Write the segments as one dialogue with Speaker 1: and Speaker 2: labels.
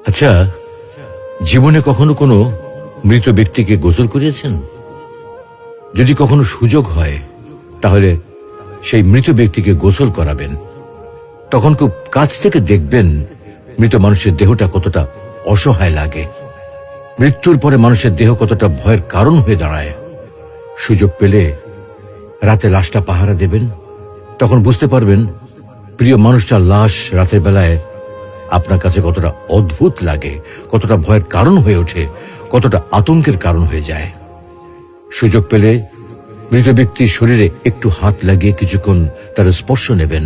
Speaker 1: আচ্ছা, জীবনে কখনো কোনো মৃত ব্যক্তিকে গোসল করিয়েছেন? যদি কখনো সুযোগ হয় তাহলে সেই মৃত ব্যক্তিকে গোসল করাবেন। তখন খুব কাছ থেকে দেখবেন মৃত মানুষের দেহটা কতটা অসহায় লাগে, মৃত্যুর পরে মানুষের দেহ কতটা ভয়ের কারণ হয়ে দাঁড়ায়। সুযোগ পেলে রাতে লাশটা পাহারা দেবেন, তখন বুঝতে পারবেন প্রিয় মানুষটার লাশ রাতের বেলায় আপনার কাছে কতটা অদ্ভুত লাগে, কতটা ভয়ের কারণ হয়ে ওঠে, কতটা আতঙ্কের কারণ হয়ে যায়। সুযোগ পেলে মৃত ব্যক্তির শরীরে একটু হাত লাগিয়ে কিছুক্ষণ তার স্পর্শ নেবেন।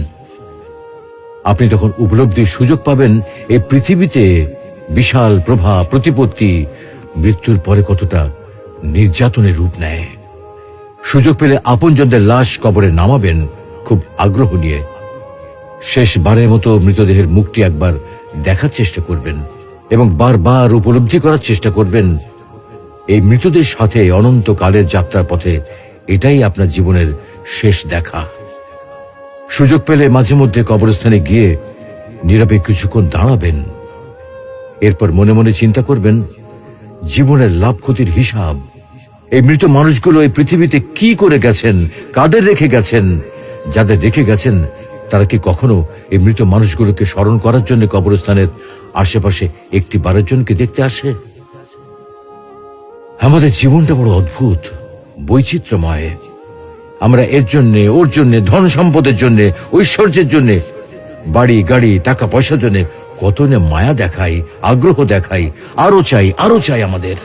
Speaker 1: আপনি তখন উপলব্ধির সুযোগ পাবেন এই পৃথিবীতে বিশাল প্রভাব প্রতিপত্তি মৃত্যুর পরে কতটা নির্যাতনের রূপ নেয়। সুযোগ পেলে আপনজনদের লাশ কবরে নামাবেন খুব আগ্রহ নিয়ে। শেষবারের মতো মৃতদেহের মুখটি একবার দেখার চেষ্টা করবেন এবং বারবার উপলব্ধি করার চেষ্টা করবেন এই মৃতদের সাথে অনন্তকালের যাত্রার পথে এটাই আপনার জীবনের শেষ দেখা। সুযোগ পেলে মাঝে মধ্যে কবরস্থানে গিয়ে নীরবে কিছুক্ষণ দাঁড়াবেন। এরপর মনে মনে চিন্তা করবেন জীবনের লাভ ক্ষতির হিসাব। এই মৃত মানুষগুলো এই পৃথিবীতে কি করে গেছেন, কাদের রেখে গেছেন। যাদের রেখে গেছেন তারা কি কখনো এই মৃত মানুষগুলোকে স্মরণ করার জন্য কবরস্থানের আশেপাশে একটি বারের জনকে দেখতে আসে? আমাদের জীবনটা বড় অদ্ভুত, বৈচিত্র্যময়। আমরা এর জন্য ওর জন্য, ধন সম্পদের জন্য, ঐশ্বর্যের জন্য, বাড়ি গাড়ি টাকা পয়সার জন্য কত না মায়া দেখাই, আগ্রহ দেখাই, আরো চাই আমাদের।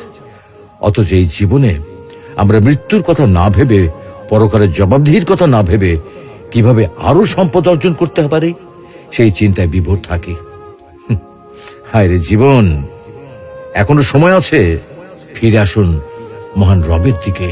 Speaker 1: অথচ এই জীবনে আমরা মৃত্যুর কথা না ভেবে, পরকালের জবাবদিহির কথা না ভেবে কিভাবে আরো সম্পদ অর্জন করতে পারি সেই চিন্তায় বিভোর থাকি। হায় রে জীবন, এখনো সময় আছে, ফিরে আসুন মহান রবের দিকে।